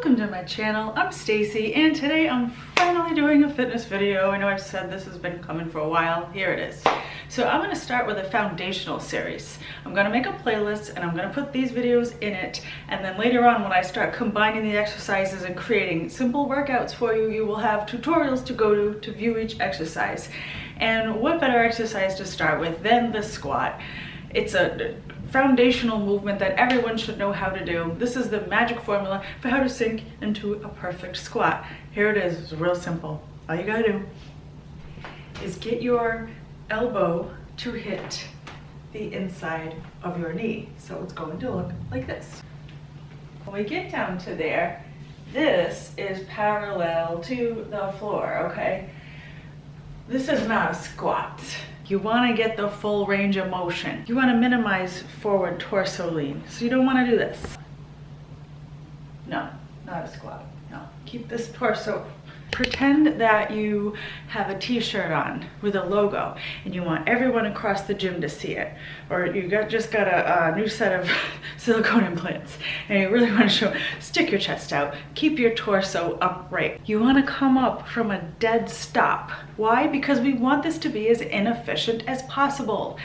Welcome to my channel. I'm Stacey and today I'm finally doing a fitness video. I know I've said this has been coming for a while. Here it is. So I'm going to start with a foundational series. I'm going to make a playlist and I'm going to put these videos in it, and then later on when I start combining the exercises and creating simple workouts for you, you will have tutorials to go to view each exercise. And what better exercise to start with than the squat? It's a foundational movement that everyone should know how to do. This is the magic formula for how to sink into a perfect squat. Here it is. It's real simple. All you gotta do is get your elbow to hit the inside of your knee. So it's going to look like this. When we get down to there, this is parallel to the floor, okay? This is not a squat. You want to get the full range of motion. You want to minimize forward torso lean. So you don't want to do this. No, not a squat. No, keep this torso. Pretend that you have a t-shirt on with a logo and you want everyone across the gym to see it. Or you just got a new set of silicone implants and you really want to show, stick your chest out, keep your torso upright. You want to come up from a dead stop. Why? Because we want this to be as inefficient as possible.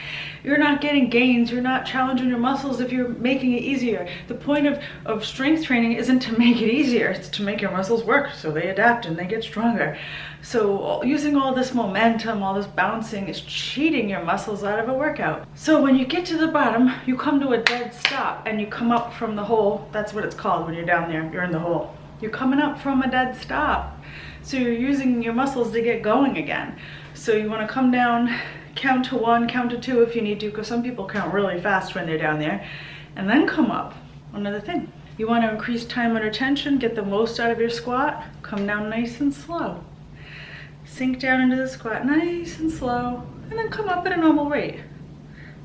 You're not getting gains, you're not challenging your muscles if you're making it easier. The point of strength training isn't to make it easier, it's to make your muscles work so they adapt and they get stronger. So using all this momentum, all this bouncing is cheating your muscles out of a workout. So when you get to the bottom, you come to a dead stop and you come up from the hole. That's what it's called when you're down there, you're in the hole. You're coming up from a dead stop. So you're using your muscles to get going again. So you want to come down, count to 1, count to 2 if you need to, because some people count really fast when they're down there, and then come up. Another thing. You want to increase time under tension, get the most out of your squat, come down nice and slow. Sink down into the squat nice and slow, and then come up at a normal rate.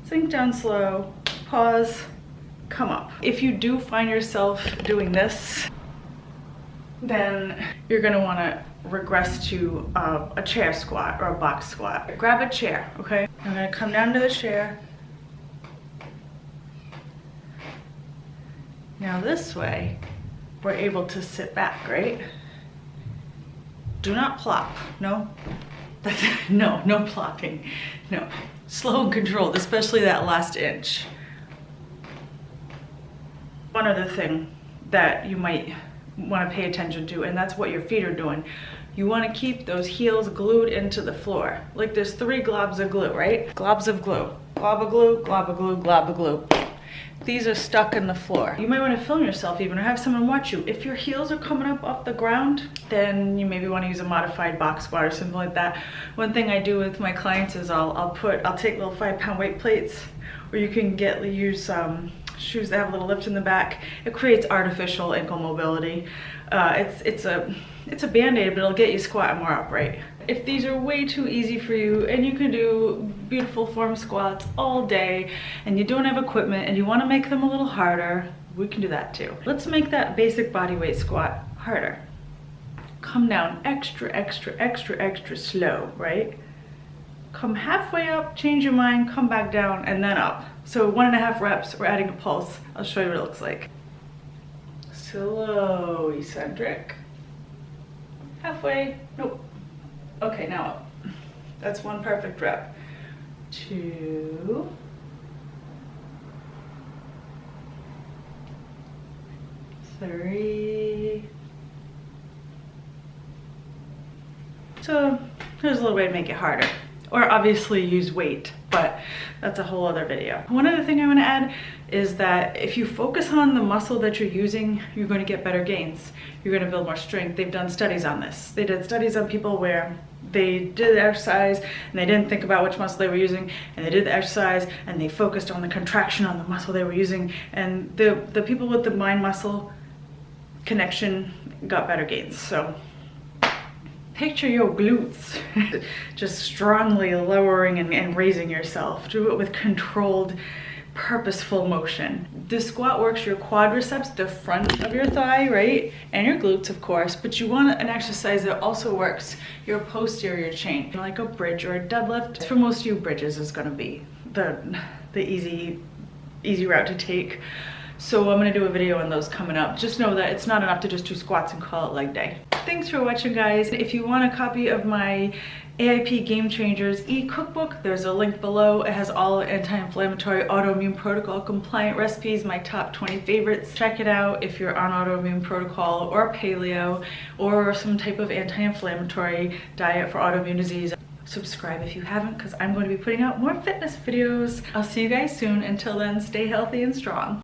Sink down slow, pause, come up. If you do find yourself doing this, then you're going to want to regress to a chair squat or a box squat. Grab a chair, okay? I'm going to come down to the chair. Now this way, we're able to sit back, right? Do not plop. No, no plopping. No, slow and controlled, especially that last inch. One other thing that you might want to pay attention to, and that's what your feet are doing. You want to keep those heels glued into the floor. Like there's 3 globs of glue, right? Globs of glue. Glob of glue, glob of glue, glob of glue. These are stuck in the floor. You might want to film yourself even, or have someone watch you. If your heels are coming up off the ground, then you maybe want to use a modified box squat or something like that. One thing I do with my clients is I'll take little 5-pound weight plates, or you can use shoes that have a little lift in the back. It creates artificial ankle mobility. It's a band-aid, but it'll get you squatting more upright. If these are way too easy for you and you can do beautiful form squats all day and you don't have equipment and you want to make them a little harder, we can do that too. Let's make that basic body weight squat harder. Come down extra slow, right? Come halfway up, change your mind, come back down, and then up. So 1.5 reps, we're adding a pulse. I'll show you what it looks like. Slow, eccentric. Halfway, nope. Okay, now up. That's 1 perfect rep. 2. 3. So there's a little way to make it harder. Or obviously use weight, but that's a whole other video. One other thing I want to add is that if you focus on the muscle that you're using, you're going to get better gains. You're going to build more strength. They've done studies on this. They did studies on people where they did the exercise and they didn't think about which muscle they were using, and they did the exercise and they focused on the contraction on the muscle they were using, and the people with the mind muscle connection got better gains. So picture your glutes just strongly lowering and raising yourself. Do it with controlled, purposeful motion. The squat works your quadriceps, the front of your thigh, right? And your glutes, of course, but you want an exercise that also works your posterior chain, like a bridge or a deadlift. For most of you, bridges is gonna be the easy route to take. So I'm gonna do a video on those coming up. Just know that it's not enough to just do squats and call it leg day. Thanks for watching, guys. If you want a copy of my AIP Game Changers e-cookbook, there's a link below. It has all anti-inflammatory Autoimmune Protocol compliant recipes, my top 20 favorites. Check it out if you're on Autoimmune Protocol or paleo or some type of anti-inflammatory diet for autoimmune disease. Subscribe if you haven't, because I'm going to be putting out more fitness videos. I'll see you guys soon. Until then, stay healthy and strong.